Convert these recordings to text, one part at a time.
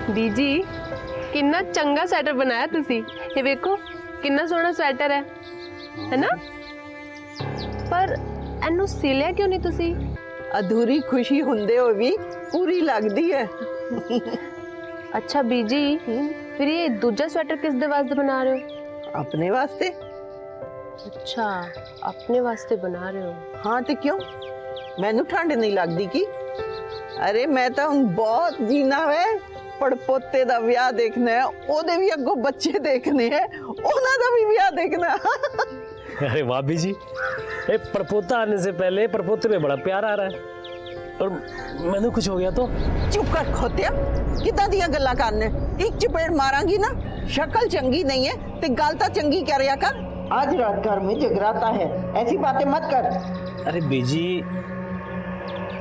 बीजी कितना चंगा स्वेटर बनाया तुसी। ये देखो कितना सोहना स्वेटर है ना? पर एनू सिलिया क्यों नहीं तुसी? अधूरी खुशी हुंदे हो भी पूरी लगदी है। अच्छा बीजी, फिर ये दूजा स्वेटर किस दे वास्ते बना रहे हो? अपने वास्ते। अच्छा, अपने वास्ते बना रहे हो? हाँ तो क्यों, मैनू ठंड नहीं लगदी की? अरे मैं तो हुण बहुत जीना है, पड़पोते दा विआह देखना है, ओदे भी अगों बच्चे देखने हैं, ओना दा भी विआह देखना। अरे वाह बीजी, ये पड़पोता आने से पहले पड़पोते में बड़ा प्यार आ रहा है, और मैंने कुछ हो गया तो? चुप कर खोतिया, किदां दियां गल्लां करने? एक चपेड़ मारांगी ना, शक्ल चंगी नहीं है ते गल तां चंगी करिया कर। आज रात घर में जगराता है, ऐसी बातें मत कर। अरे बीजी,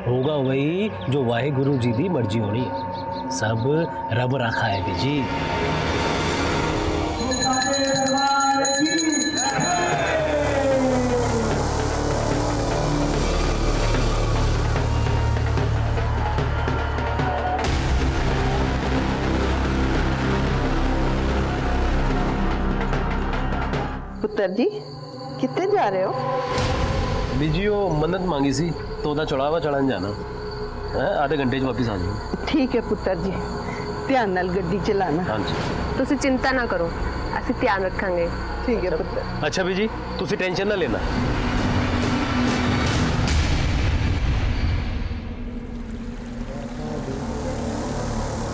होगा वही जो वाहे गुरु जी दी मर्जी होनी है, सब रब रखा है बीजी। पुत्र जी कितने जा रहे हो? बीजी वो मन्नत मांगी सी तो ओदा चढ़ावा चढ़ाने जाना है, आधे घंटे वापस आ जाऊँ। ठीक है पुत्र जी, ध्यान नाल गड्डी चलाना। हाँ जी। तुसी चिंता ना करो, असी ध्यान रखांगे। ठीक है पुत्र। अच्छा बीजी, तुसी टेंशन ना लेना।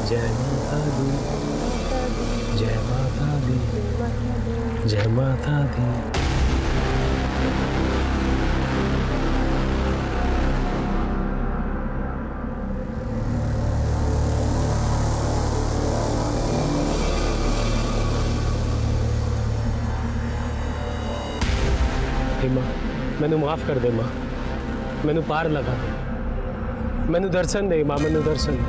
जय माता दी, जय माता दी, जय माता दी। मां मैनू माफ कर दे, मां मैनू पार लगा दे, मैनू दर्शन दे मां, मैनू दर्शन दे।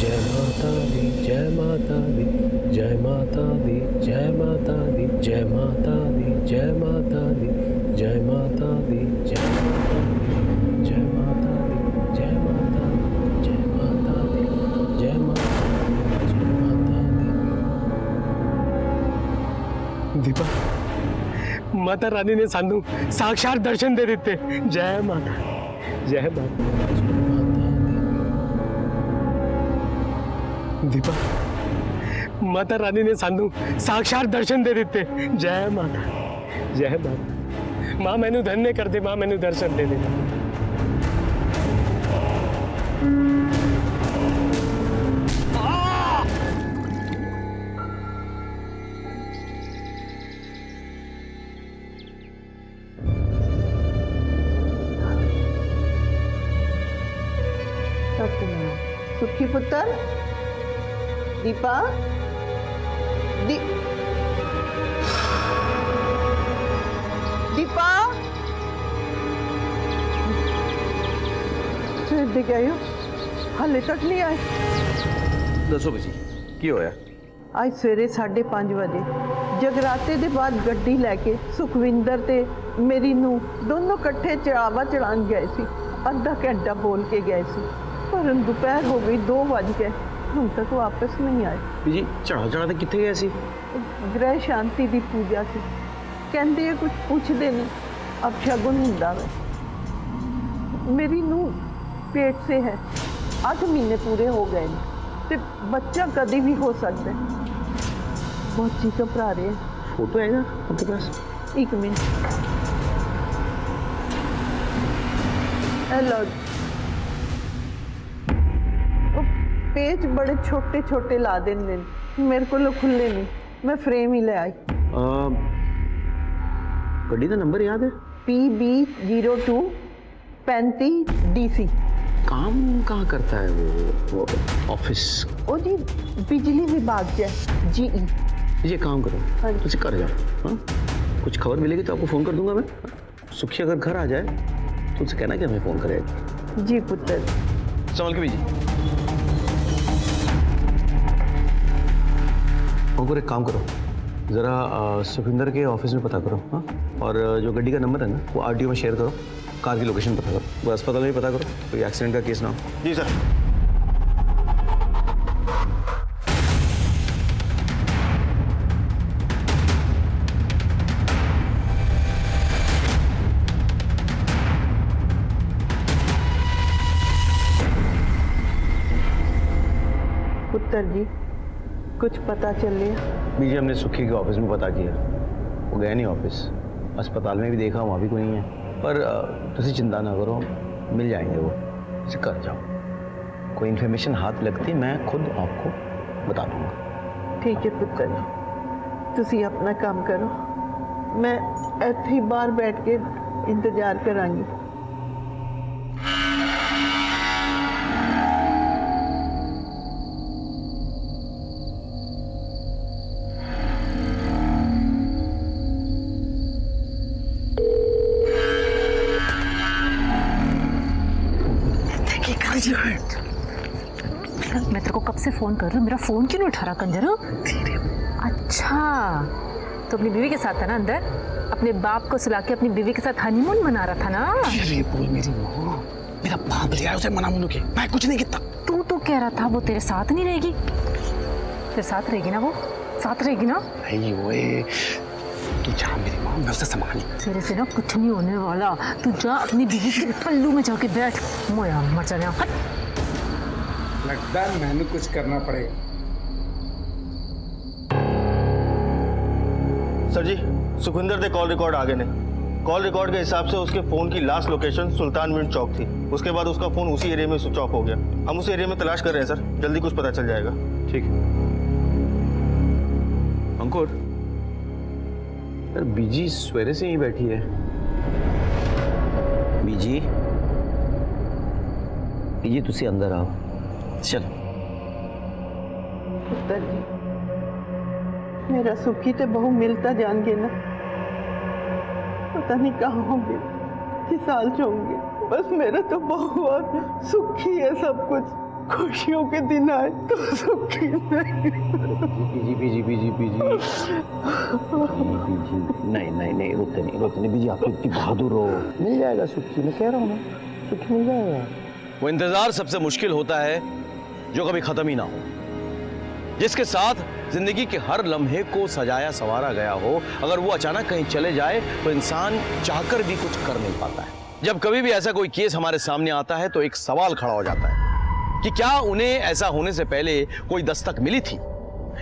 जय माता दी, जय माता दी, जय माता दी, जय माता दी, जय माता दी, जय माता दी, जय माता दी, जय माता दी, जय माता दी, जय माता दी, जय माता दी, जय माता दी, जय माता दी। दीपा, माता रानी ने सानू साक्षात दर्शन दे दिते। जय माता, जय माता। दीपा, माता रानी ने सानू साक्षात दर्शन दे दिते। जय माता, जय माता। मां मैनू धन्य कर दे, मां मैनू दर्शन दे दे। सुखी पुत्र, दीपा, दीपा, सवेरे गए हो, हाले तक नहीं आए? दसो बजी की होया? आज सवेरे 5:30 बजे जगराते के बाद गड्डी लैके सुखविंदर ते मेरी नूं दोनों कट्ठे चढ़ावा चढ़ान गए सी। आधा घंटा बोल के गए सी, पर दोपहर हो गई, 2 बज गए, हम तक वापस नहीं आए। जी चढ़ा चढ़ा तो कितने गए सी? ग्रह शांति की पूजा से कहते कुछ पूछते नहीं, अब शगुन हुंदा वे। मेरी नूं पेट से है, 8 महीने पूरे हो गए हैं, ते बच्चा कभी भी हो सकता है। बहुत जी घबरा रहे हैं। फोटो है ना आपके पास? 1 मिनट। हेलो, पेज बड़े छोटे छोटे ला देंगे, मेरे को खुले नहीं, मैं फ्रेम ही ले आई। गड्डी का नंबर याद है? PB02 35 DC। काम कहाँ करता है वो ऑफिस? ओ जी बिजली विभाग से, GE। ये काम करो, हाँ जी। अच्छा कर जाओ। हाँ, कुछ खबर मिलेगी तो आपको फ़ोन कर दूंगा मैं। सुखी अगर घर आ जाए तो उसे कहना कि हमें फोन करेगा। जी पुत्र। संभल के बीजी। अंकुर एक काम करो, जरा सुखविंदर के ऑफिस में पता करो, हाँ? और जो गड्डी का नंबर है ना वो आरटीओ में शेयर करो, कार की लोकेशन पता करो, वो अस्पताल में भी पता करो, कोई एक्सीडेंट का केस ना हो। जी सर। पुत्र जी कुछ पता चल लिया? बीजी हमने सुखी के ऑफिस में पता किया, वो गया नहीं ऑफिस, अस्पताल में भी देखा वहाँ भी कोई नहीं है, पर तुसी चिंता ना करो, मिल जाएंगे वो, इसे कर जाओ। कोई इन्फॉर्मेशन हाथ लगती मैं खुद आपको बता दूंगा। ठीक है पुत्र जी, तुसी अपना काम करो, मैं इत्थे बाहर बैठ के इंतजार करांगी। मैं तेरे को कब से फोन कर रही हूँ, मेरा फोन क्यों नहीं उठा रहा कंजर? अच्छा तो अपनी बीवी के साथ था ना अंदर, अपने बाप को सुला के अपनी बीवी के साथ हनीमून मना रहा था ना? ये बोल मेरी माँ, मेरा बाप ले आया उसे मना मुनू के, मैं कुछ नहीं कहता। तू तो कह रहा था वो तेरे साथ नहीं रहेगी, तेरे साथ रहेगी ना? वो साथ रहेगी ना? नहीं ओए, तू जा मेरी माँ, मैं उसे संभाली। तेरे से ना कुछ नहीं होने वाला, तू जा अपनी बीवी के पल्लू में जाके बैठ, मोया मर जाने। लगता है मैंने कुछ करना पड़ेगा। सर जी, सुखविंदर दे कॉल रिकॉर्ड आगे ने। कॉल रिकॉर्ड के हिसाब से उसके फोन की लास्ट लोकेशन सुल्तान मिंट चौक थी। उसके बाद उसका फोन उसी एरिया में स्विच ऑफ हो गया। हम उस एरिया में तलाश कर रहे हैं सर, जल्दी कुछ पता चल जाएगा। ठीक है। अंकुर, यार बीजी सवेरे से ही बैठी है। बीजी, ये तुसी अंदर आओ, चल। पुत्र जी मेरा सुखी तो बहु मिलता जान गए ना, पता नहीं कहाँ होंगे, किस हाल से होंगे। बस मेरा तो बहुत सुखी है सब कुछ, खुशियों के दिन आए तो सुखी नहीं। बीजी बीजी बीजी बीजी नहीं रोते नहीं बीजी, आप इतनी बहादुर हो, मिल जाएगा सुखी, मैं कह रहा हूँ ना, सुखी मिल जाएगा। वो इंतजार सबसे मुश्किल होता है जो कभी खत्म ही ना हो, जिसके साथ जिंदगी के हर लम्हे को सजाया संवारा गया हो। अगर वो अचानक कहीं चले जाए तो इंसान चाहकर भी कुछ कर नहीं पाता है। जब कभी भी ऐसा कोई केस हमारे सामने आता है तो एक सवाल खड़ा हो जाता है कि क्या उन्हें ऐसा होने से पहले कोई दस्तक मिली थी,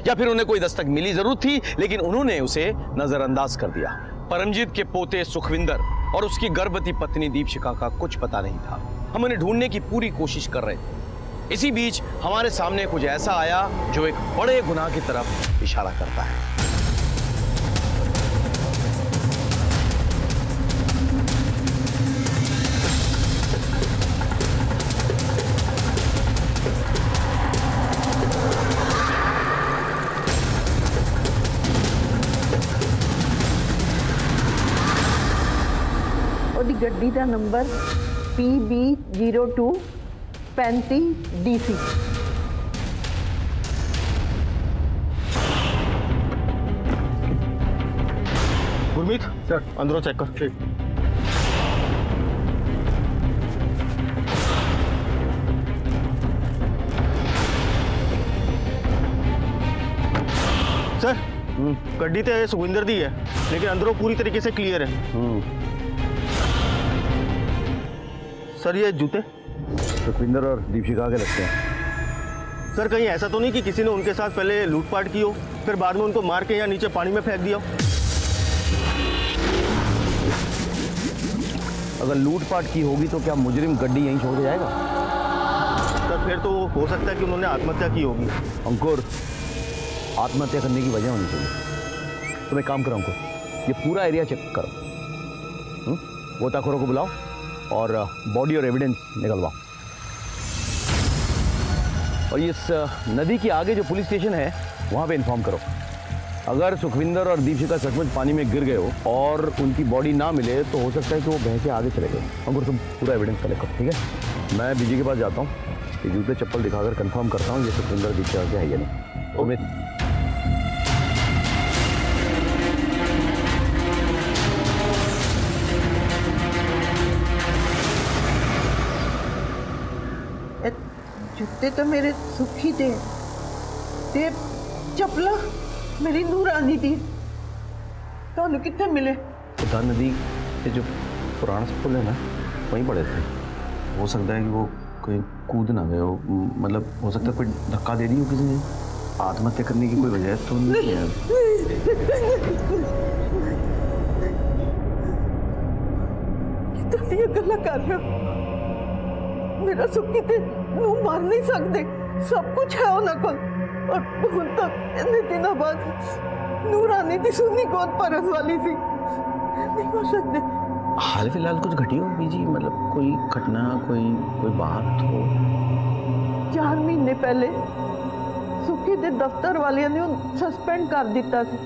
या फिर उन्हें कोई दस्तक मिली जरूर थी लेकिन उन्होंने उसे नजरअंदाज कर दिया। परमजीत के पोते सुखविंदर और उसकी गर्भवती पत्नी दीपशिखा का कुछ पता नहीं था। हम उन्हें ढूंढने की पूरी कोशिश कर रहे थे। इसी बीच हमारे सामने कुछ ऐसा आया जो एक बड़े गुनाह की तरफ इशारा करता है। ਉਹਦੀ ਗੱਡੀ ਦਾ ਨੰਬਰ PB02 35DC। गुरमीत सर, अंदरों चेक कर। ठीक। सर, गड्डी तो सुखविंदर दी है लेकिन अंदरों पूरी तरीके से क्लियर है। सर ये जूते सुखविंदर और दीपशिखा के लगते हैं। सर कहीं ऐसा तो नहीं कि किसी ने उनके साथ पहले लूटपाट की हो, फिर बाद में उनको मार के या नीचे पानी में फेंक दिया हो? अगर लूटपाट की होगी तो क्या मुजरिम गड्डी यहीं छोड़ के जाएगा? सर फिर तो हो सकता है कि उन्होंने आत्महत्या की होगी। अंकुर, आत्महत्या करने की वजह होनी चाहिए। तुम एक काम करो अंकुर, ये पूरा एरिया चेक करो, गोताखोरों को बुलाओ और बॉडी और एविडेंस निकलवाओ। और इस नदी के आगे जो पुलिस स्टेशन है वहाँ पे इन्फॉर्म करो। अगर सुखविंदर और दीपशिखा सचमुच पानी में गिर गए हो और उनकी बॉडी ना मिले तो हो सकता है कि वो बह के आगे चले गए। अंकुर तुम पूरा एविडेंस कलेक्ट करो, ठीक है? मैं बीजी के पास जाता हूँ, ये जूते चप्पल दिखाकर कंफर्म करता हूँ ये सुखविंदर दीपशिखा के है या नहीं। उम्मीद जूते तो मेरे सुखी दे ते चपला मेरी नूरानी दी ਤੁਹਾਨੂੰ कितने मिले? उदा नदी के जो पुराना पुल है ना वहीं पड़े थे। हो सकता है कि वो कोई कूद ना गए हो, मतलब हो सकता है कोई धक्का दे दी हो किसी ने। आत्महत्या करने की कोई वजह तो नहीं है। कितनी गल्ला कर रहे हो? मेरा सुखी ते नू मार नहीं सकते, सब कुछ है उन्हें को। और हुण तक इतने दिनों बाद नूरानी दी सुनी गोद परस वाली सी नहीं हो सकते। हाल फिलहाल कुछ घटी हो बीजी, मतलब कोई घटना कोई बात हो? 4 महीने पहले सुखी दे दफ्तर वाले ने सस्पेंड कर दिता था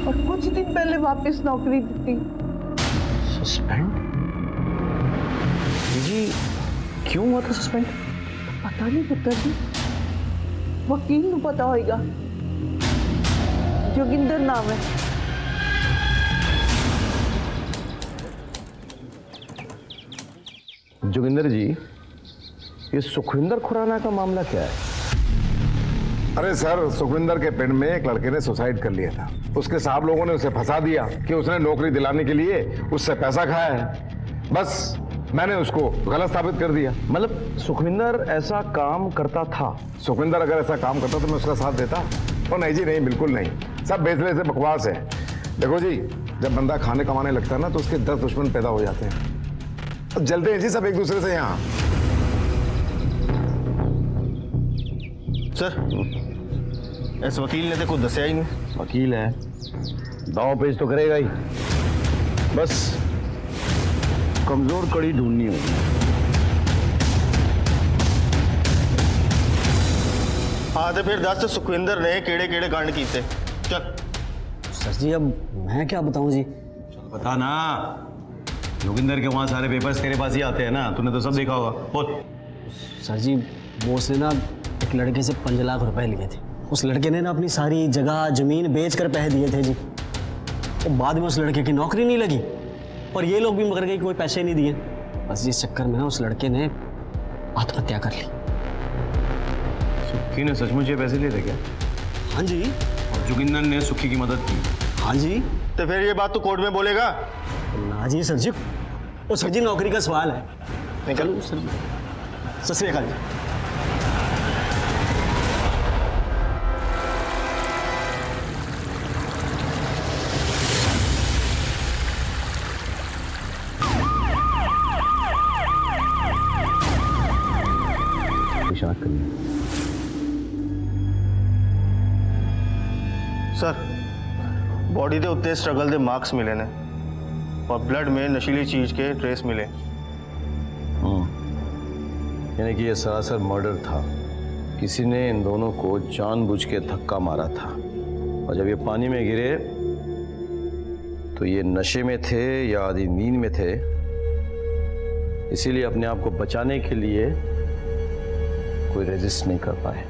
और कुछ दिन पहले वापस नौकरी दी। सस्पेंड? बीजी क्यों हुआ था सस्पेंड? पता नहीं पुत्र जी, वकील को पता होगा। जोगिंदर नाम है। जोगिंदर जी, ये सुखविंदर खुराना का मामला क्या है? अरे सर, सुखविंदर के पिंड में एक लड़के ने सुसाइड कर लिया था। उसके साहब लोगों ने उसे फंसा दिया कि उसने नौकरी दिलाने के लिए उससे पैसा खाया है। बस मैंने उसको गलत साबित कर दिया। मतलब सुखविंदर ऐसा काम करता था? सुखविंदर अगर ऐसा काम करता तो मैं उसका साथ देता? ओ नहीं जी, नहीं, बिल्कुल नहीं। सब बेचले से बकवास है। देखो जी, जब बंदा खाने कमाने लगता है ना तो उसके 10 दुश्मन पैदा हो जाते हैं। अब जलते हैं जी सब एक दूसरे से यहाँ। सर, इस वकील ने तो कुछ दसिया ही नहीं। वकील है, दाव पेश तो करेगा ही। बस कमजोर कड़ी ढूंढनी होगी। हाँ तो फिर दस सुखविंदर ने केड़े केड़े कांड कीते? चल। सर जी अब मैं क्या बताऊं जी? बता ना। जोगिंदर के वहाँ सारे पेपर्स तेरे पास ही आते हैं ना, तूने तो सब देखा होगा। बोल। सर जी वो उसने ना एक लड़के से 5 लाख रुपए लिए थे। उस लड़के ने ना अपनी सारी जगह जमीन बेच कर पैसे दिए थे जी। और बाद में उस लड़के की नौकरी नहीं लगी और ये लोग भी मगर गए, कोई पैसे नहीं दिए। बस इस चक्कर में ना उस लड़के ने आत्महत्या कर ली। सुखी ने सचमुच ये पैसे लिए थे क्या? हाँ जी। और जोगिंदर ने सुखी की मदद की? हाँ जी। तो फिर ये बात तो कोर्ट में बोलेगा? ना जी सर जी, वो सर जी नौकरी का सवाल है। निकल। सत श्री अकाल जी। सर, बॉडी के उत्ते स्ट्रगल के मार्क्स मिले ने और ब्लड में नशीली चीज के ट्रेस मिले। यानी कि ये सरासर मर्डर था। किसी ने इन दोनों को जानबूझ के धक्का मारा था और जब ये पानी में गिरे तो ये नशे में थे या आधी नींद में थे, इसीलिए अपने आप को बचाने के लिए कोई रेजिस्ट नहीं कर पाए।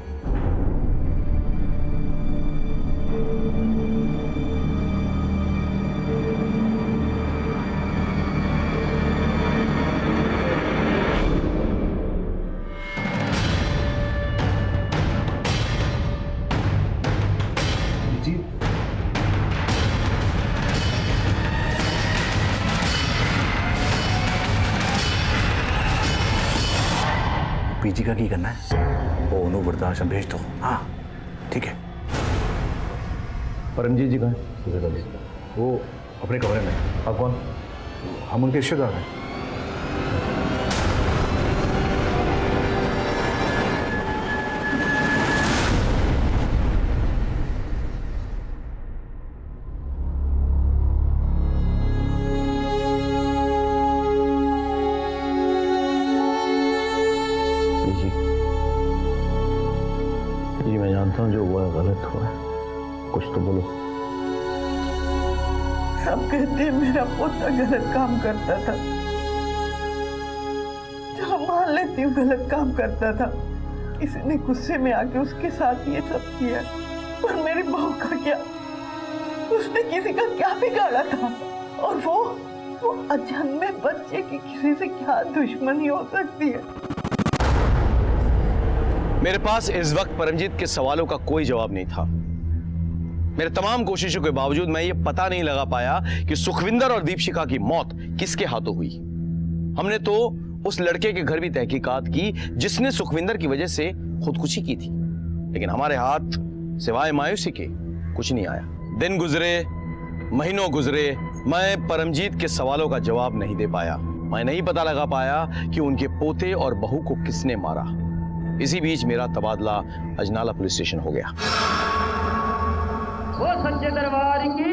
पीजी का की करना है? ओ नो बर्दाश्त भेज दो। हाँ ठीक है। परमजीत जी कहाँ हैं? वो अपने कमरे में। आप कौन? हम उनके रिश्तेदार हैं। जी मैं जानता हूँ जो हुआ है गलत हुआ है, कुछ तो बोलो। सब कहते हैं मेरा पोता गलत काम करता था। चलो मान लेती हूँ गलत काम करता था, किसी ने गुस्से में आके उसके साथ ये सब किया, पर मेरी बहू का क्या? उसने किसी का क्या बिगाड़ा था? और वो अजन्मे बच्चे की किसी से क्या दुश्मनी हो सकती है? मेरे पास इस वक्त परमजीत के सवालों का कोई जवाब नहीं था। मेरे तमाम कोशिशों के बावजूद मैं ये पता नहीं लगा पाया कि सुखविंदर और दीपशिखा की मौत किसके हाथों हुई। हमने तो उस लड़के के घर भी तहकीकात की जिसने सुखविंदर की वजह से खुदकुशी की थी, लेकिन हमारे हाथ सिवाय मायूसी के कुछ नहीं आया। दिन गुजरे, महीनों गुजरे, मैं परमजीत के सवालों का जवाब नहीं दे पाया। मैं नहीं पता लगा पाया कि उनके पोते और बहू को किसने मारा। इसी बीच मेरा तबादला अजनाला पुलिस स्टेशन हो गया। वो सच्चे दरबार की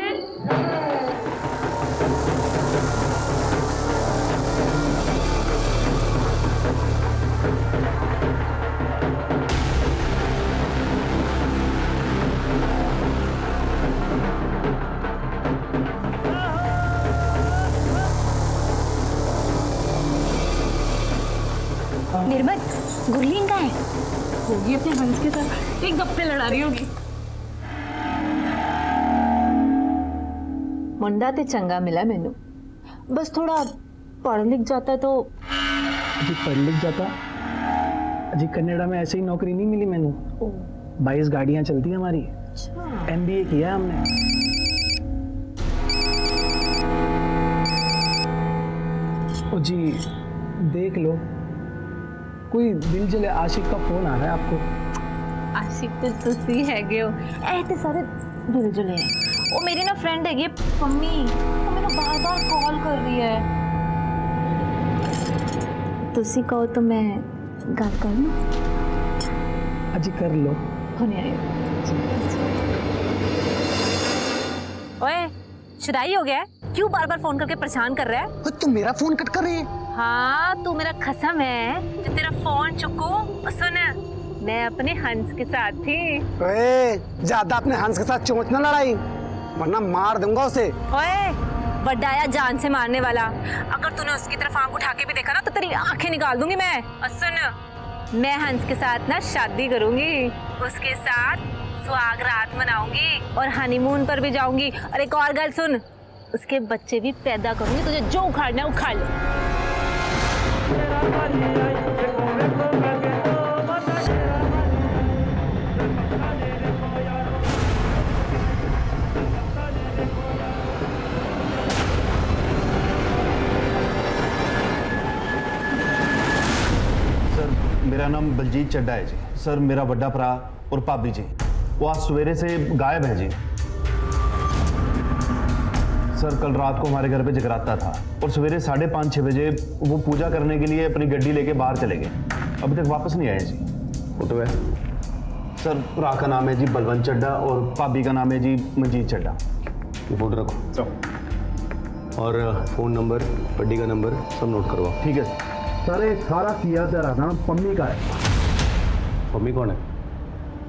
निर्मल, गुरलीन का है? होगी अपने हंस के साथ एक गप्पे लड़ा रही होगी। मुंडा ते चंगा मिला मैनू, बस थोड़ा पढ़ लिख जाता तो। अजी पढ़ लिख जाता, अजी कनाडा में ऐसे ही नौकरी नहीं मिली मैंने। 22 गाड़ियां चलती हैं हमारी। MBA किया हमने। ओ जी देख लो, कोई दिल जले आशिक का फोन आ रहा है आपको। आशिक तो तुसी हैगे हो, ऐते सारे दिल जले हैं। वो मेरी ना फ्रेंड है ये पम्मी, वो मैंने बार-बार कॉल कर रही है। तुसी कहो तो मैं गल कर लूं? अजी कर लो। होने आए। ओए, शुदाई हो गया है? क्यों बार-बार फोन करके परेशान कर रहा है? तू मेरा फोन कट कर रही है? हाँ, तू मेरा खसम है जो तेरा फोन चुकूं। सुन, मैं अपने हंस के साथ थी। ज्यादा अपने हंस के साथ चोंच ना लड़ाई, वरना मार दूंगा उसे। ओए, बड्डा आया जान से मारने वाला। अगर तूने उसकी तरफ आंख उठा के भी देखा ना तो तेरी आंखें निकाल दूंगी मैं। और सुन, मैं हंस के साथ ना शादी करूंगी, उसके साथ सुहाग रात मनाऊंगी और हनीमून पर भी जाऊंगी। और एक और गल सुन, उसके बच्चे भी पैदा करूंगी, तुझे जो उखाड़ना है उखाड़ ले। सर मेरा नाम बलजीत चड्डा है जी। सर मेरा बड़ा भरा और भाभी जी वो आज सवेरे से गायब है जी। सर कल रात को हमारे घर पे जगराता था और सवेरे 5:30-6 बजे वो पूजा करने के लिए अपनी गड्डी लेके बाहर चले गए, अभी तक वापस नहीं आए जी। फोटो है? सर भरा का नाम है जी बलवंत चड्डा और भाभी का नाम है जी मंजीत चड्डा। ये फोटो रखो और फोन नंबर, गड्डी का नंबर सब नोट करवाओ। ठीक है सर। एक सारा किया जा रहा था पम्मी का है। पम्मी कौन है?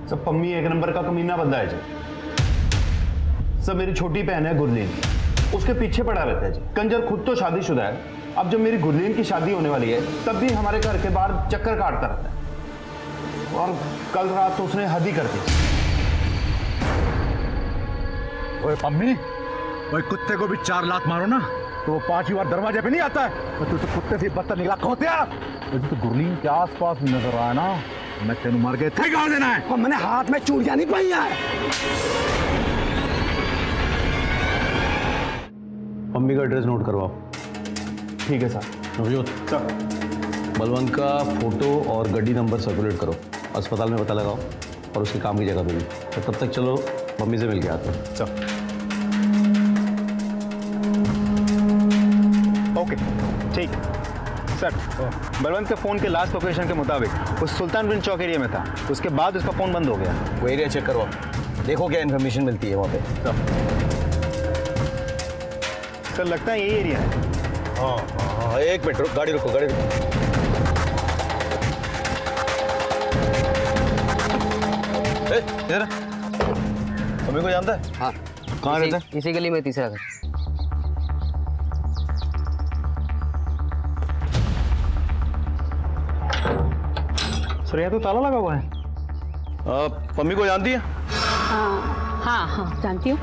सर पम्मी एक नंबर का कमीना बंदा है जी। सर मेरी छोटी बहन है गुरलीन, उसके पीछे पड़ा रहता है जी। कंजर खुद तो शादीशुदा है, अब जब मेरी गुरलीन की शादी होने वाली है तब भी हमारे घर के बाहर चक्कर काटता रहता है। और कल रात तो उसने हद ही कर दी। ओए पम्मी, ओए कुत्ते को भी 4 लात मारो ना तो वो 5 बार दरवाजे पे नहीं आता है। तू तो कुत्ते से बदतर निकला खोतिया। तो गुरलीन के आसपास नजर आया ना, मैं तेन मार के थे गाड़ देना है। और मैंने हाथ में चूड़ियां नहीं पहनी है। पम्मी का एड्रेस नोट करवाओ। ठीक है सर। नवजोत सर बलवंत का फोटो और गड्डी नंबर सर्कुलेट करो, अस्पताल में पता लगाओ और उसके काम की जगह पे भी। तो तब तक चलो मम्मी से मिल के आते हैं। सर ओके ठीक। सर बलवंत के फ़ोन के लास्ट लोकेशन के मुताबिक वो सुल्तानविंड चौक एरिया में था, उसके बाद उसका फ़ोन बंद हो गया। वो एरिया चेक करवाओ, देखो क्या इन्फॉर्मेशन मिलती है वहाँ पे। सर लगता है यही एरिया है। हाँ, एक मिनट रुक, गाड़ी रुको, गाड़ी रुको। इधर पम्मी को जानता है? हाँ, कहाँ रहता है? इसी गली में तीसरा घर। सर यहाँ तो ताला लगा हुआ है। पम्मी को जानती है? हाँ हाँ हाँ जानती हूँ,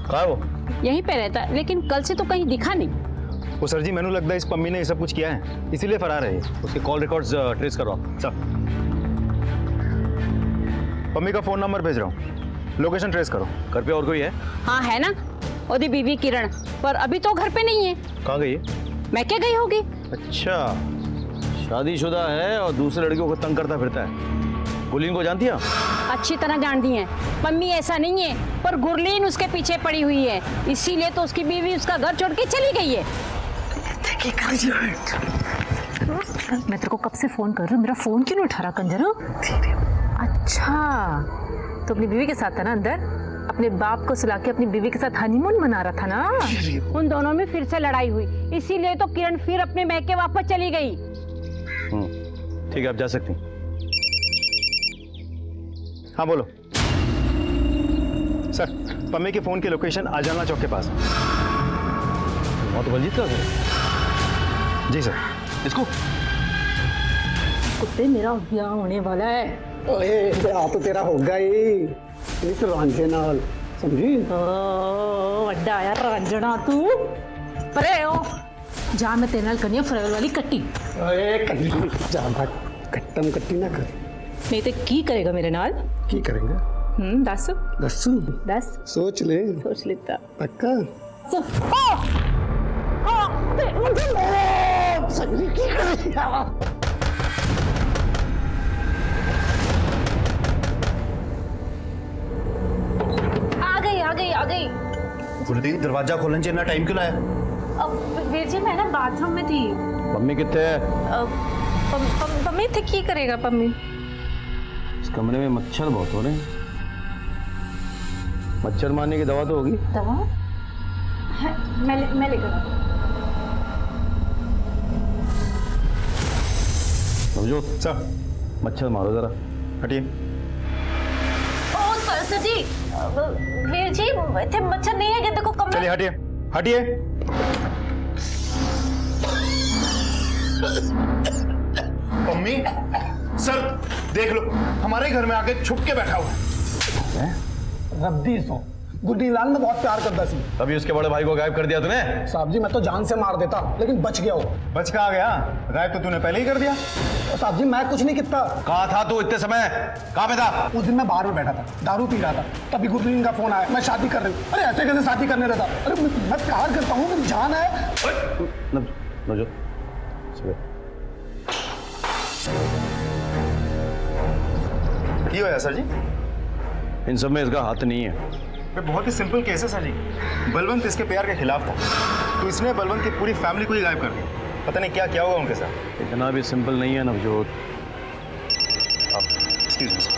कहाँ है वो? यहीं पे रहता है, लेकिन कल से तो कहीं दिखा नहीं। वो सर जी मैंने लगता है इस पम्मी ने ये सब कुछ किया है, इसीलिए फरार है ये। उसके कॉल रिकॉर्ड्स ट्रेस करो सर पम्मी का फोन नंबर भेज रहा हूँ, लोकेशन ट्रेस करो। घर पे और कोई है? हाँ है ना, ओदी बीवी किरण, पर अभी तो घर पे नहीं है। कहाँ गई है? मैं क्या गई होगी? अच्छा, शादीशुदा है और दूसरे लड़कियों को तंग करता फिरता है। गुरलीन को जानती है? अच्छी तरह जानती है। मम्मी ऐसा नहीं है, पर गुरलीन उसके पीछे पड़ी हुई है, इसीलिए तो उसकी बीवी उसका घर छोड़ के चली गई है। मैं तेरे को कब से फोन कर रही हूँ, मेरा फोन क्यों नहीं उठा रहा कंजर? अच्छा, तो अपनी बीवी के साथ था ना अंदर, अपने बाप को सुला के अपनी बीवी के साथ हनीमून मना रहा था ना। उन दोनों में फिर से लड़ाई हुई, इसीलिए तो किरण फिर अपने मैके वापस चली गई। ठीक है, आप जा सकती हैं। हाँ बोलो सर, पम्मी के फोन की लोकेशन आजाना चौक के पास है। वहाँ तो बलजीत का घर है। जी सर। इसको कुत्ते, मेरा ब्याह होने वाला है। ओए ब्याह तो तेरा होगा ही इस रांझे नाल, समझी? वड्डा आया रांझना तू। परे हो जा, मैं तेरे नाल करनी है फरेवल वाली कट्टी। ओए कट्टी ज्यादा कट्टम कट्टी ना कर। नहीं तो की करेगा मेरे नाल? की करेंगे? दस दसू दस सोच ले, सोच लेता। पक्का? समझी की करेगा? आ गई। गुरदीप दरवाजा खोलने से इतना टाइम क्यों लाया? अब वीर जी मैं ना बाथरूम में थी। पम्मी कितने है? पम्मी थे, की करेगा पम्मी? इस कमरे में मच्छर बहुत हो रहे हैं। मच्छर मारने की दवा तो होगी? दवा है, मैं लेकर। समझो सर मच्छर मारो जरा। हटिए। ओ सर जी, वीर जी थे मच्छर नहीं है, ये देखो कमरे। चलिए हटिए हटिए। पम्मी सर देख लो, हमारे घर में आके छुप के बैठा हुआ है। रद्दी सो गुड्डी लाल में बहुत प्यार करता सी। अभी उसके बड़े भाई को गायब कर दिया तूने? साहब जी मैं तो जान से मार देता, लेकिन बच गया हो। बच कहाँ गया? गायब तो तूने पहले ही कर दिया। साहब जी मैं कुछ नहीं किया। कहाँ था तू इतने समय? कहाँ पे था? उस दिन मैं बाहर में बैठा था, दारू पी रहा था, तभी गुरलीन का फोन आया, मैं शादी कर रही हूँ। अरे ऐसे कैसे शादी करने रहता? अरे मैं प्यार करता हूँ, मेरी जान है। की होया सर जी? इन सब में इसका हाथ नहीं है। बहुत ही सिंपल केस है सर जी। बलवंत इसके प्यार के खिलाफ था, तो इसने बलवंत की पूरी फैमिली को ही गायब कर दिया। पता नहीं क्या क्या होगा उनके साथ। इतना भी सिंपल नहीं है नवजोत। Excuse me sir.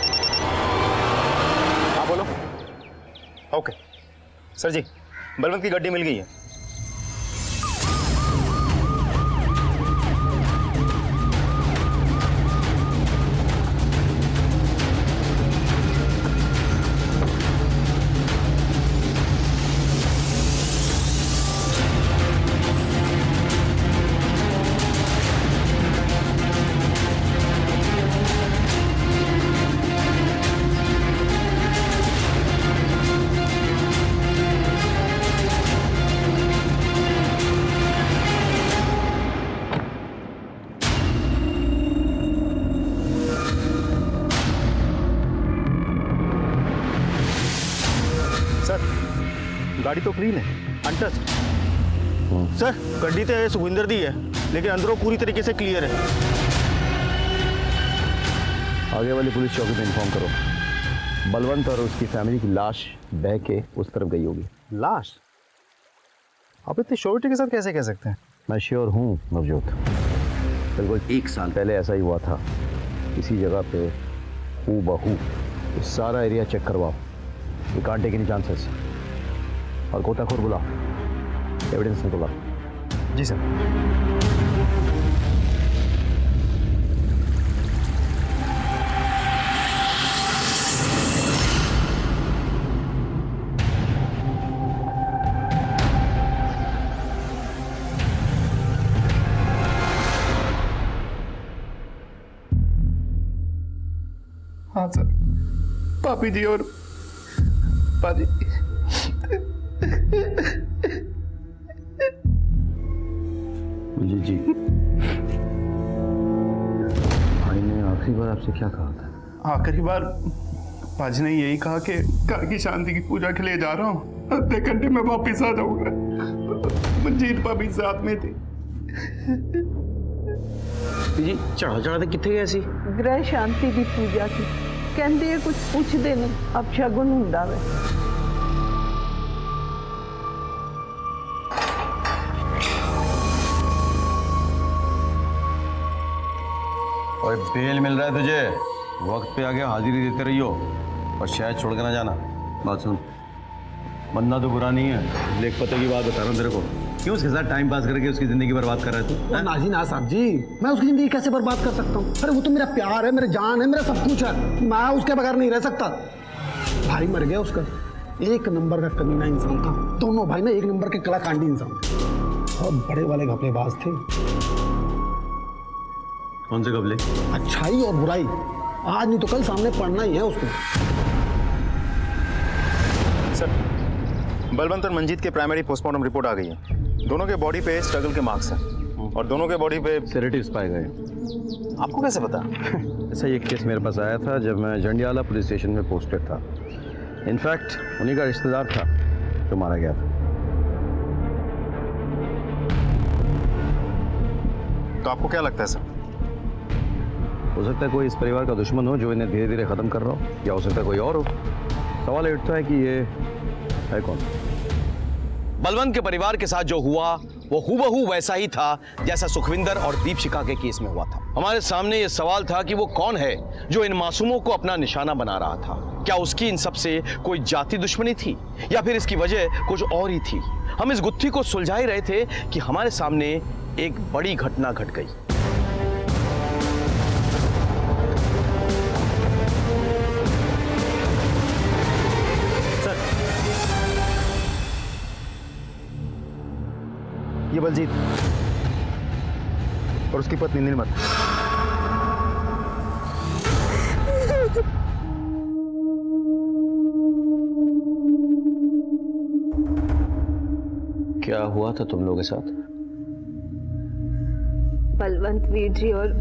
हाँ बोलो। ओके सर जी, बलवंत की गड्डी मिल गई है। गाड़ी तो क्लीन है, अनटच्ड। सर गड्डी तो सुखविंदर दी है, लेकिन अंदरों पूरी तरीके से क्लियर है। आगे वाली पुलिस चौकी पे इन्फॉर्म करो, बलवंत और उसकी फैमिली की लाश बह के उस तरफ गई होगी। लाश? आप इतनी श्योरिटी के साथ कैसे कह सकते हैं? मैं श्योर हूँ नवजोत, बिल्कुल 1 साल पहले ऐसा ही हुआ था। इसी जगह पे हूबहू सारा एरिया चेक करवाओ, we can't take any chances. और गोताखोर बुलाओ, एविडेंस निकलवाओ। जी सर। हाँ सर, पापी जी और पाजी। जी भाई ने आखिरी बार आपसे क्या कहा था? आखिरी बार पाजी ने यही कहा कि घर की शांति की पूजा के लिए जा रहा हूँ, आधे घंटे में वापिस आ जाऊंगा। मंजीत भाभी साथ में थी। जी चढ़ा चढ़ाते कितने गए सी? ਗ੍ਰਹਿ ਸ਼ਾਂਤੀ ਦੀ ਪੂਜਾ ਸੀ। ਕਹਿੰਦੇ ਆ ਕੁਝ ਪੁੱਛਦੇ ਨੇ, ਅਪਸ਼ਗੁਨ ਹੁੰਦਾ ਵੇ। और बेल मिल रहा है तुझे, वक्त पे आके हाजिरी देते रहियो और शायद छोड़ के ना जाना। बात सुन, बंदा तो बुरा नहीं है, लेख पते की बात बता रहा हूँ तेरे को। क्यों उसके साथ टाइम पास करके उसकी जिंदगी बर्बाद कर रहा है तू? ना जी ना साहब जी, मैं उसकी जिंदगी कैसे बर्बाद कर सकता हूँ? अरे वो तो मेरा प्यार है, मेरी जान है, मेरा सब कुछ है। मैं उसके बगैर नहीं रह सकता। भाई मर गया उसका, एक नंबर का कमीना इंसान था। दोनों भाई ना एक नंबर के कलाकांडी इंसान थे, बहुत बड़े वाले घपलेबाज थे। कौन से कबले? अच्छाई और बुराई आज नहीं तो कल सामने पड़ना ही है उसको। सर, बलवंत और मंजीत के प्राइमरी पोस्टमार्टम रिपोर्ट आ गई है। दोनों के बॉडी पे स्ट्रगल के मार्क्स हैं और दोनों के बॉडी पे सेडेटिव्स पाए गए। आपको कैसे पता? ऐसा एक केस मेरे पास आया था जब मैं जंडियाला पुलिस स्टेशन में पोस्टेड था। इनफैक्ट उन्हीं का रिश्तेदार था जो मारा गया था। तो आपको क्या लगता है सर? हो सकता है कोई इस परिवार का दुश्मन हो जो इन्हें धीरे धीरे खत्म कर रहा हो, या हो सकता है कोई और हो। सवाल ये उठता है कि ये है कौन? बलवंत के परिवार के साथ जो हुआ वो हूबहू वैसा ही था जैसा सुखविंदर और दीपशिखा के केस में हुआ था। हमारे सामने ये सवाल था कि वो कौन है जो इन मासूमों को अपना निशाना बना रहा था। क्या उसकी इन सब से कोई जाति दुश्मनी थी या फिर इसकी वजह कुछ और ही थी? हम इस गुत्थी को सुलझा ही रहे थे कि हमारे सामने एक बड़ी घटना घट गई। ये बलजीत और उसकी पत्नी नीलमत। क्या हुआ था तुम लोगों के साथ? बलवंत वीर जी और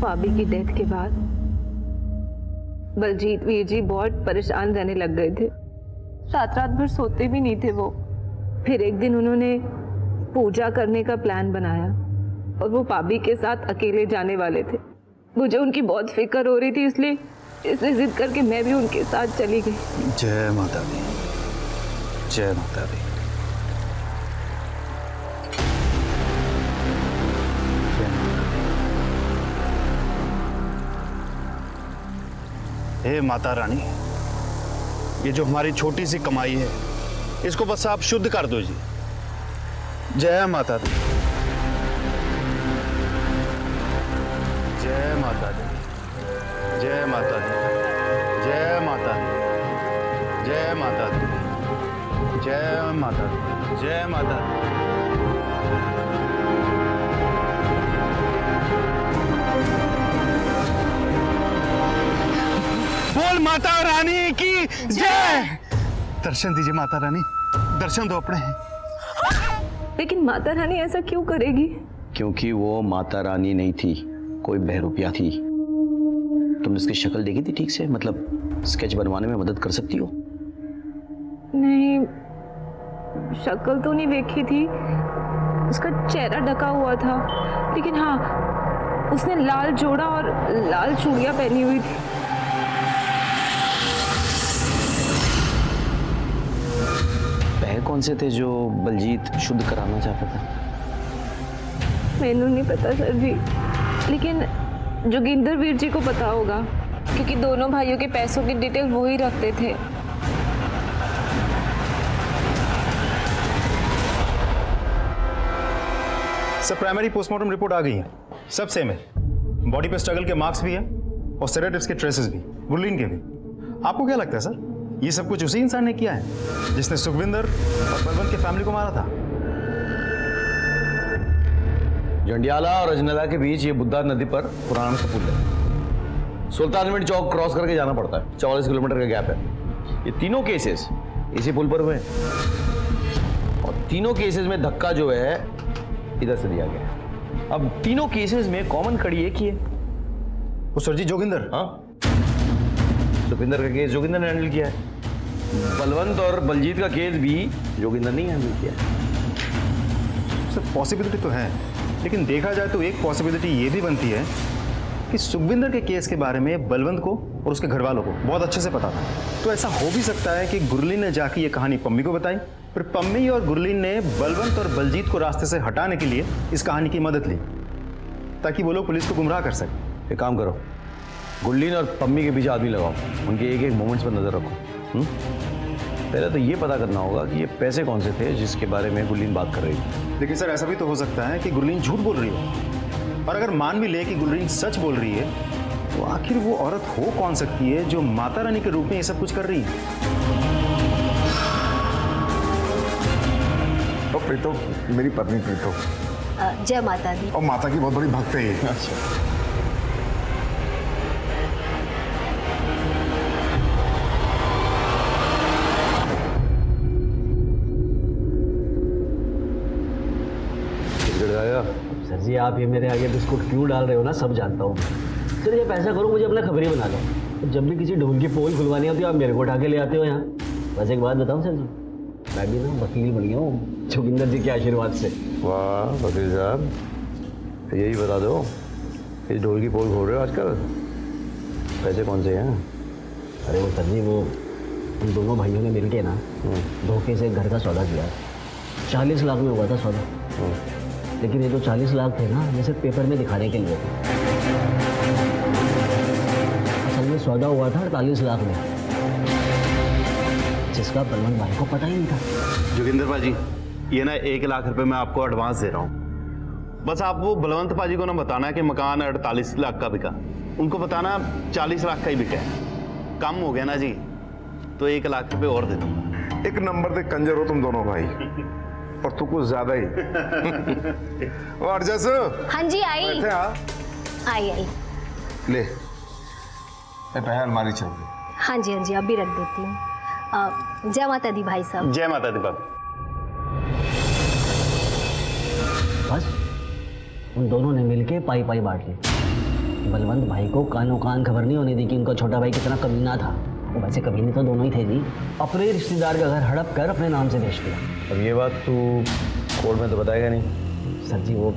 भाभी की डेथ के बाद बलजीत वीर जी बहुत परेशान रहने लग गए थे। रात रात भर सोते भी नहीं थे वो। फिर एक दिन उन्होंने पूजा करने का प्लान बनाया और वो भाभी के साथ अकेले जाने वाले थे। मुझे उनकी बहुत फिक्र हो रही थी, इसलिए जिद करके मैं भी उनके साथ चली गई। जय माता दी, जय माता दी। हे माता रानी, ये जो हमारी छोटी सी कमाई है इसको बस आप शुद्ध कर दो जी। जय माता दी, जय माता दी, जय माता दी, जय माता दी, जय माता दी, जय माता दी, जय माता दी। बोल माता रानी की जय। दर्शन दीजिए माता रानी, दर्शन दो अपने हैं। लेकिन माता रानी ऐसा क्यों करेगी? क्योंकि वो माता रानी नहीं थी, कोई बहरूपिया थी। तुमने इसकी शक्ल देखी थी ठीक से? मतलब स्केच बनवाने में मदद कर सकती हो? नहीं, शक्ल तो नहीं देखी थी, उसका चेहरा ढका हुआ था। लेकिन हाँ, उसने लाल जोड़ा और लाल चूड़ियां पहनी हुई थी। पैर कौन से थे जो बलजीत शुद्ध कराना चाहता था? मैनू नहीं पता सर जी, लेकिन जोगिंदर वीर जी को पता होगा क्योंकि दोनों भाइयों के पैसों की डिटेल वो ही रखते थे। सर, प्राइमरी पोस्टमार्टम रिपोर्ट आ गई है, सब सेम है। बॉडी पे स्ट्रगल के मार्क्स भी है और सेडेटिव्स के ट्रेसेस भी, गुरलीन के भी। आपको क्या लगता है सर, ये सब कुछ उसी इंसान ने किया है जिसने सुखविंदर और बलवंत के फैमिली को मारा था? जंडियाला और अजनला के बीच ये बुद्धा नदी पर पुराना का पुल है। सुल्तानविंड चौक क्रॉस करके जाना पड़ता है, 44 किलोमीटर का गैप है। ये तीनों केसेस इसी पुल पर हुए हैं और तीनों केसेस में धक्का जो है इधर से दिया गया है। अब तीनों केसेस में कॉमन कड़ी एक ही है। वो सर जी जोगिंदर। हाँ, सुखविंदर का केस जोगिंदर ने हैंडल किया है। बलवंत और बलजीत का केस भी जोगिंदर ने हैंडल किया है। सर पॉसिबिलिटी तो है, लेकिन देखा जाए तो एक पॉसिबिलिटी ये भी बनती है कि सुखविंदर के केस के बारे में बलवंत को और उसके घर वालों को बहुत अच्छे से पता था। तो ऐसा हो भी सकता है कि गुरलीन ने जाके ये कहानी पम्मी को बताई, फिर पम्मी और गुरलीन ने बलवंत और बलजीत को रास्ते से हटाने के लिए इस कहानी की मदद ली, ताकि वो लोग पुलिस को गुमराह कर सकें। एक काम करो, गुरलीन और पम्मी के पीछे आदमी लगाओ, उनके एक एक मोमेंट्स पर नजर रखो। पहले तो ये पता करना होगा कि ये पैसे कौन से थे जिसके बारे में गुरलीन बात कर रही थी। लेकिन सर ऐसा भी तो हो सकता है कि गुरलीन झूठ बोल रही हो, और अगर मान भी ले कि गुरलीन सच बोल रही है, तो आखिर वो औरत हो कौन सकती है जो माता रानी के रूप में ये सब कुछ कर रही है? तो प्रीतो, मेरी पत्नी प्रीतो, जय माता दी। और माता की बहुत बड़ी भक्त है ये। अच्छा। सर जी आप ये मेरे आगे बिस्कुट क्यों डाल रहे हो ना, सब जानता हूँ। सर ये पैसा करो, मुझे अपना खबरी बना लो। जब भी किसी ढोल की पोल खुलवानी होती है आप मेरे को उठा के ले आते हो यहाँ। बस एक बात बताऊँ सर जी, मैं भी ना वकील बन गया हूँ जोगिंदर जी के आशीर्वाद से। वाह वकील साहब, यही बता दो, इस ढोल की पोल खोल रहे हो आजकल, पैसे कौन से हैं? अरे वो सर जी वो उन दोनों भाइयों ने मिल के ना धोखे से घर का सौदा किया, 40 लाख में हुआ था सौदा। लेकिन ये जो 40 लाख थे ना, ये सिर्फ पेपर में दिखाने के लिए थे। असल में सौदा हुआ था 48 लाख में, जिसका बलवंत भाई को पता ही नहीं था। जोगिंदर पाजी, ये ना 1 लाख रुपए मैं आपको एडवांस दे रहा हूँ। बस आप वो बलवंत पाजी को ना बताना कि मकान 48 लाख का बिका, उनको बताना 40 लाख का ही बिका है। कम हो गया ना जी, तो 1 लाख रुपए और दे दूंगा। एक नंबर पे कंजर हो तुम दोनों भाई, और तू कुछ ज्यादा ही। और जैसे हाँ जी आई आई आई ले पहले अलमारी चल रही। हाँ जी अभी रख देती हूँ। जय माता दी भाई साहब। जय माता दी बाबू। बस उन दोनों ने मिलके पाई पाई बांट ली। बलवंत भाई को कानों कान खबर नहीं होने दी कि उनका छोटा भाई कितना कमीना था। वो वैसे कमीने तो दोनों ही थे जी, अपने रिश्तेदार का घर हड़प कर अपने नाम से बेच दिया। अब ये बात तू कोर्ट में तो बताएगा नहीं? सर जी वो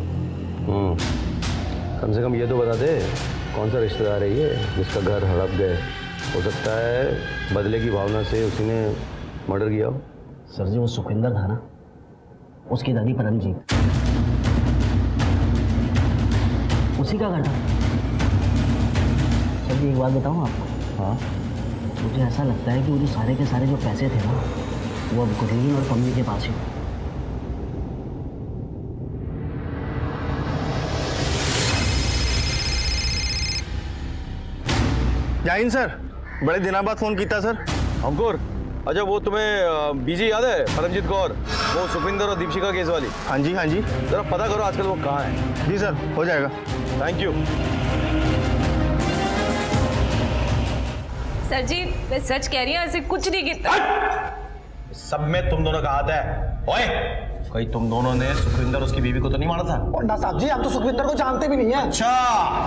कम से कम ये तो बता दे, कौन सा रिश्तेदार है ये जिसका घर हड़प गए? हो सकता है बदले की भावना से उसी ने मर्डर किया हो। सर जी वो सुखविंदर था ना, उसकी दादी परमजीत, उसी का घर था। सर जी एक बात बताऊँ आपको? हाँ, मुझे ऐसा लगता है कि वो जो सारे के सारे जो पैसे थे ना, वो अब गुरलीन और पम्मी के पास ही। जय हिंद सर, बड़े दिनों बाद फोन किया सर। अंकुर, अच्छा वो तुम्हें बीजी याद है, परमजीत कौर, वो सुखविंदर और दीपशिका केस वाली? हाँ जी जरा पता करो आजकल वो कहाँ है। जी सर, हो जाएगा। Thank you. सर जी मैं सच कह रही हूँ, ऐसे कुछ नहीं किया। सब में तुम दोनों का हाथ है। ओए, कहीं तुम दोनों ने सुखविंदर उसकी बीवी को तो नहीं मारा था? और ना साहब जी, आप तो सुखविंदर को जानते भी नहीं है। अच्छा,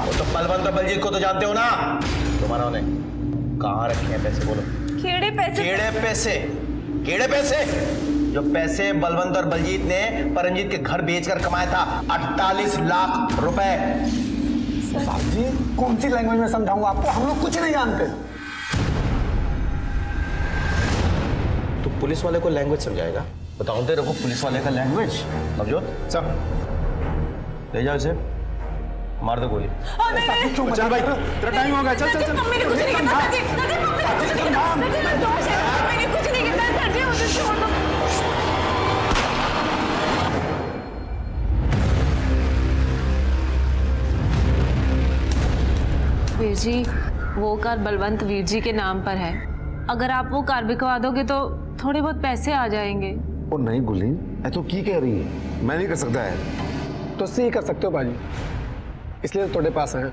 वो तो बलवंत और बलजीत को तो जानते हो ना। तुम्हारा ने कहाँ रखे हैं पैसे? बोलो। केड़े पैसे? केड़े पैसे? केड़े पैसे? जो पैसे बलवंत और बलजीत ने परमजीत के घर बेचकर कमाया था, 48 लाख रुपए। साहब जी कौन सी लैंग्वेज में समझाऊंगा आपको, हम लोग कुछ नहीं जानते। तो पुलिस वाले को लैंग्वेज समझाएगा? बताओ तेरे को पुलिस वाले का लैंग्वेज? नवजोत सर, ले जाओ इसे, मार दो गोली। चल भाई, तेरा टाइम हो गया। चल चल चल। मैंने कुछ नहीं किया सर जी, मैंने कुछ नहीं किया सर जी, मुझे छोड़ दो। वीर जी, वो कार बलवंत वीर जी के नाम पर है। अगर आप वो कार बिकवा दोगे तो थोड़े बहुत पैसे आ जाएंगे। और नहीं गुरलीन, तो की कह रही है? मैं नहीं कर सकता है। तो सी कर सकते हो बाजी, इसलिए तो थोड़े पास है।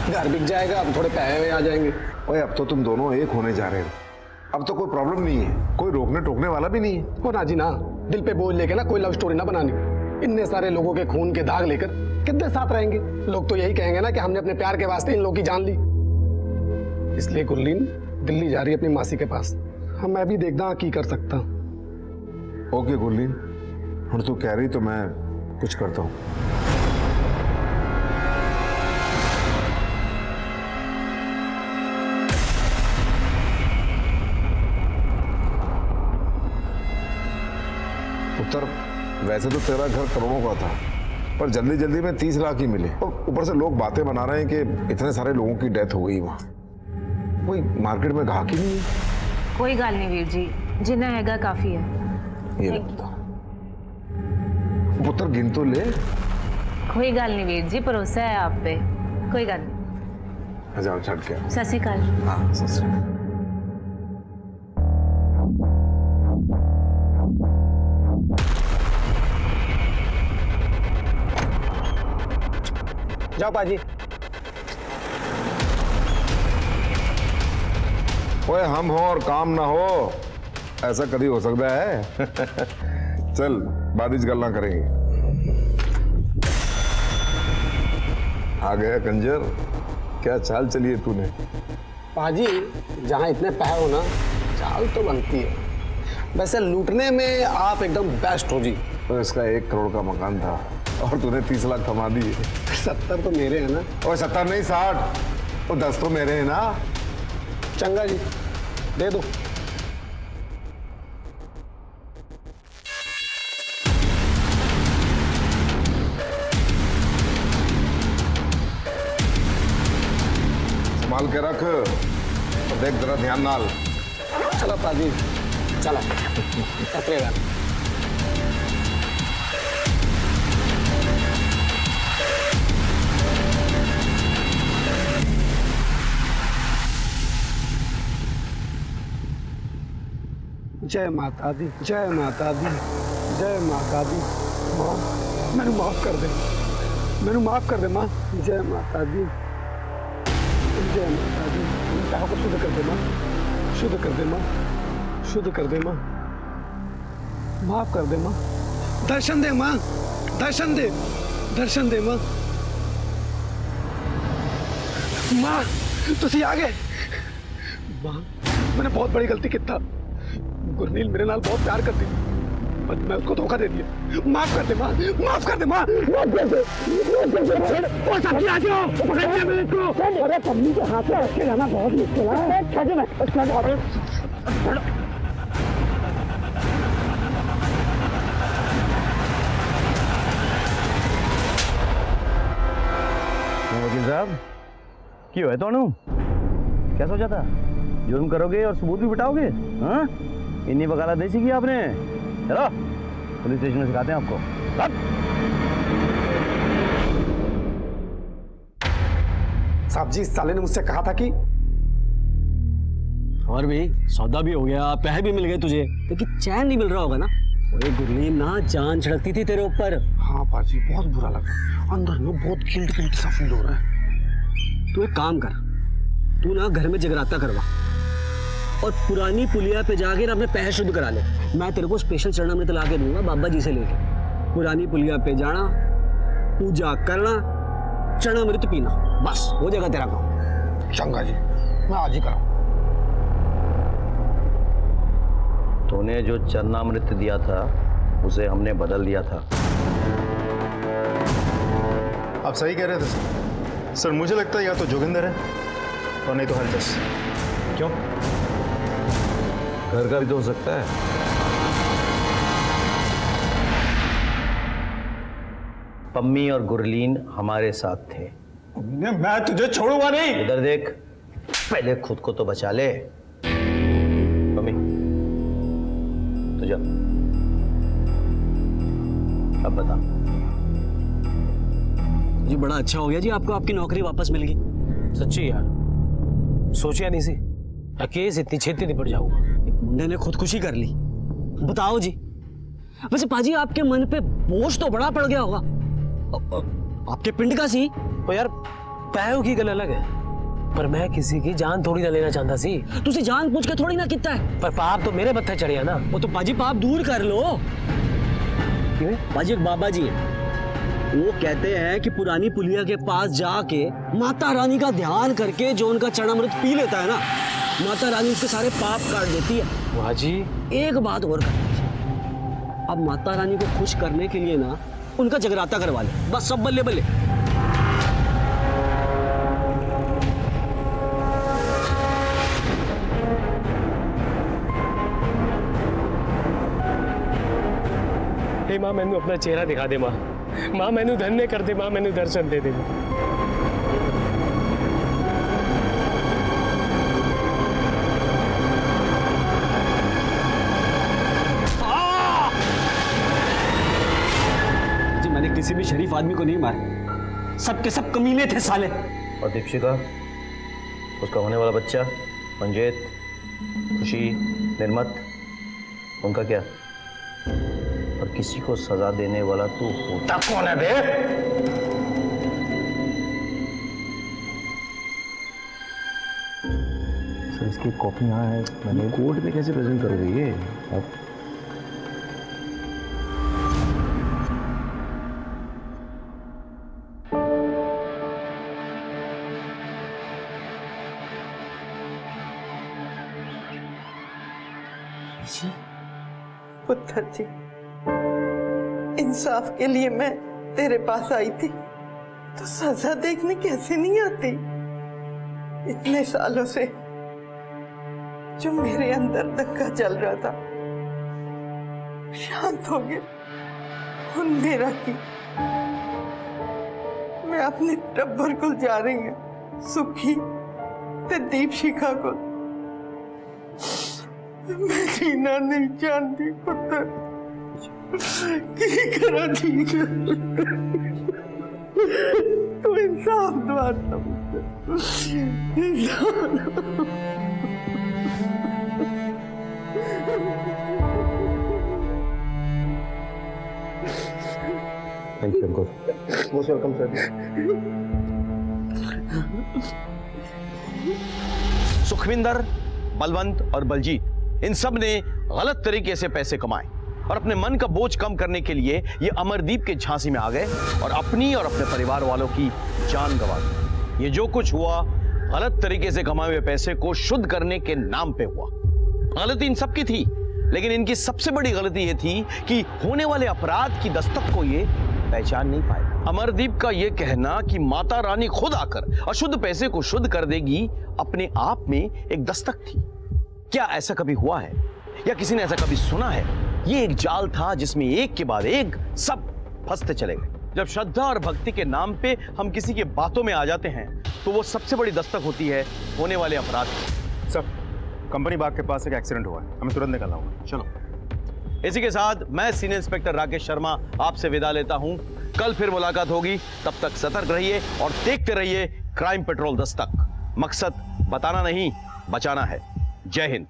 घर बिक जाएगा, अब थोड़े पैसे आ जाएंगे। ओए अब तो तुम दोनों एक होने जा रहे हो, अब तो कोई प्रॉब्लम नहीं है, कोई रोकने टोकने वाला भी नहीं है। हो ना जी ना, दिल पे बोझ लेके ना कोई लव स्टोरी ना बनानी। इतने सारे लोगों के खून के दाग लेकर कितने साथ रहेंगे? लोग तो यही कहेंगे ना कि हमने अपने प्यार के वास्ते इन लोगों की जान ली। इसलिए गुरलीन दिल्ली जा रही है अपनी मासी के पास। हाँ, मैं भी देखदा की कर सकता। ओके गुरलीन, हुण तू कह रही तो मैं कुछ करता हूँ। उत्तर, वैसे तो तेरा घर करोड़ों का था, पर जल्दी जल्दी में 30 लाख ही मिले, और ऊपर से लोग बातें बना रहे हैं कि इतने सारे लोगों की डेथ हो गई वहां। कोई मार्केट में ग्राहक ही नहीं है। कोई गल नहीं वीर जी, जिन्ना हैगा काफी है। ये ले बता। पुत्र गिन तो ले। कोई गल नहीं वीर जी, भरोसा है आप पे, कोई गल नहीं। हजार छड़ के। सत श्री अकाल। हाँ, सत श्री अकाल। जाओ पाजी। ओए हम हो और काम ना हो, ऐसा कभी हो सकता है? चल बारिश गल्ला करेंगे। आ गया कंजर, क्या चाल चली है तूने? पाजी, जहाँ इतने पैसे हो ना, चाल तो बनती है। वैसे लूटने में आप एकदम बेस्ट हो जी। तो इसका 1 करोड़ का मकान था और तूने 30 लाख कमा दिए। 70 तो मेरे हैं ना। और 70 नहीं 60, और 10 तो मेरे हैं ना। चंगा जी, दे दो। संभाल के रख और देख जरा ध्यान नाल। चलो पाजी, चलो कतरेगा। जय माता दी, जय माता दी, जय माता दी। माँ, मैंने माफ कर दे, मैंने माफ कर दे माँ। जय माता दी, जय माता दी। कहा को शुद्ध कर दे माँ, शुद्ध कर दे माँ, शुद्ध कर दे माँ, माफ कर दे माँ। दर्शन दे माँ, दर्शन दे, दर्शन दे माँ। माँ तुसी आ गए। माँ, मैंने बहुत बड़ी गलती की था। गुरनील मेरे नाल बहुत प्यार करती, पर मैं उसको धोखा दे दिया। माफ कर दे माँ, माफ कर दे माँ, माफ कर दे। ओ साथी आ जाओ, पकड़ लिया मैंने इसको। अरे पम्मी के हाथ में रख के जाना बहुत मुश्किल है। छोड़ मैं वकील साहब, क्यों है तोनू? क्या सोचा था? जुर्म करोगे और सबूत भी बिठाओगे? हाँ, इन्हीं वकालत नहीं सीखी आपने। चलो पुलिस स्टेशन में सिखाते हैं आपको। साहब जी, साले ने मुझसे कहा था कि और भी सौदा भी हो गया, पैसे भी मिल गए तुझे, लेकिन चैन नहीं मिल रहा होगा ना। ओए गुरलीन ना, जान छिड़कती थी तेरे ऊपर। हाँ पाजी, बहुत बुरा लगा, अंदर में बहुत गिल्ट सा फील हो रहा है। तू एक काम कर, तू ना घर में जगराता करवा और पुरानी पुलिया पे जाके ना अपने पैसे शुद्ध करा ले। मैं तेरे को स्पेशल चरणामृत ला के दूंगा बाबा जी से लेके। पुरानी पुलिया पे जाना, पूजा करना, चरणामृत पीना, बस हो जाएगा तेरा काम। चंगा जी, मैं आज ही कराऊं। तूने जो चरणामृत दिया था उसे हमने बदल दिया था। आप सही कह रहे थे सर। सर मुझे लगता है या तो जोगिंदर है और नहीं तो हरजस। क्यों? घर का भी तो हो सकता है। पम्मी और गुरलीन हमारे साथ थे। मैं तुझे छोड़ूंगा नहीं। इधर देख, पहले खुद को तो बचा ले। पम्मी तू जा, अब बता। जी बड़ा अच्छा हो गया जी, आपको आपकी नौकरी वापस मिल गई। सच्ची यार, सोचा नहीं सी केस इतनी छेती निपट जाऊंगा। एक मुंडे ने खुदकुशी कर ली। बताओ जी, वैसे पाजी आपके मन पे बोझ तो बड़ा पड़ गया होगा। आपके पिंड का सी। तो यार पैरों की गल अलग है, पर मैं किसी की जान थोड़ी ना लेना चाहता सी। तुझे जान पूछ के थोड़ी ना कितना है। पर पाप तो मेरे मत्थे चढ़िया ना। वो तो पाजी पाप दूर कर लो। क्यों? पाजी एक बाबा जी है, वो कहते हैं कि पुरानी पुलिया के पास जाके माता रानी का ध्यान करके जो उनका चरणामृत पी लेता है ना, माता रानी उसके सारे पाप काट देती है। वाह जी। एक बात और कर, अब माता रानी को खुश करने के लिए ना उनका जगराता करवा ले, बस सब बल्ले बल्ले। हे मां, मैनू अपना चेहरा दिखा दे मां। मां मैनू धन्य कर दे मां, मैनू दर्शन दे दे मां। जी मैंने किसी भी शरीफ आदमी को नहीं मारा, सबके सब कमीने थे साले। और दीपशिका, उसका होने वाला बच्चा मंजेत, खुशी, निर्मत, उनका क्या? और किसी को सजा देने वाला तू होता कौन है बे? सर इसकी कॉपी यहाँ है, मैंने कोर्ट में कैसे प्रेजेंट करोगे ये आप? पुत्र जी, इंसाफ के लिए मैं तेरे पास आई थी, तो सजा देखने कैसे नहीं आती? इतने सालों से जो मेरे अंदर दंगा चल रहा था शांत हो गया। और मेरा की मैं अपने टब्बर को जा रही हूँ, सुखी ते दीपशिखा को। मैं जीना नहीं चाहती पुत्र, की करा ठीक है, तो इंसाफ दवाता पुत्र, इंसाफ। Thank you uncle. Most welcome sir. Sukhwinder, Balwant और बलजीत, इन सब ने गलत तरीके से पैसे कमाए और अपने मन का बोझ कम करने के लिए ये अमरदीप के झांसे में आ गए और अपनी और अपने परिवार वालों की जान गंवा दी। ये जो कुछ हुआ गलत तरीके से कमाए हुए पैसे को शुद्ध करने के नाम पे हुआ। गलती इन सबकी थी, लेकिन इनकी सबसे बड़ी गलती ये थी कि होने वाले अपराध की दस्तक को ये पहचान नहीं पाए। अमरदीप का ये कहना कि माता रानी खुद आकर अशुद्ध पैसे को शुद्ध कर देगी अपने आप में एक दस्तक थी। क्या ऐसा कभी हुआ है या किसी ने ऐसा कभी सुना है? ये एक जाल था जिसमें एक के बाद एक सब फंसते चले गए। जब श्रद्धा और भक्ति के नाम पे हम किसी के बातों में आ जाते हैं तो वो सबसे बड़ी दस्तक होती है होने वाले अपराध की। सर, कंपनी बाग के पास एक एक्सीडेंट हुआ है, हमें तुरंत निकलना होगा। चलो, इसी के साथ मैं सीनियर इंस्पेक्टर राकेश शर्मा आपसे विदा लेता हूं। कल फिर मुलाकात होगी, तब तक सतर्क रहिए और देखते रहिए क्राइम पेट्रोल दस्तक। मकसद बताना नहीं, बचाना है। जय हिंद।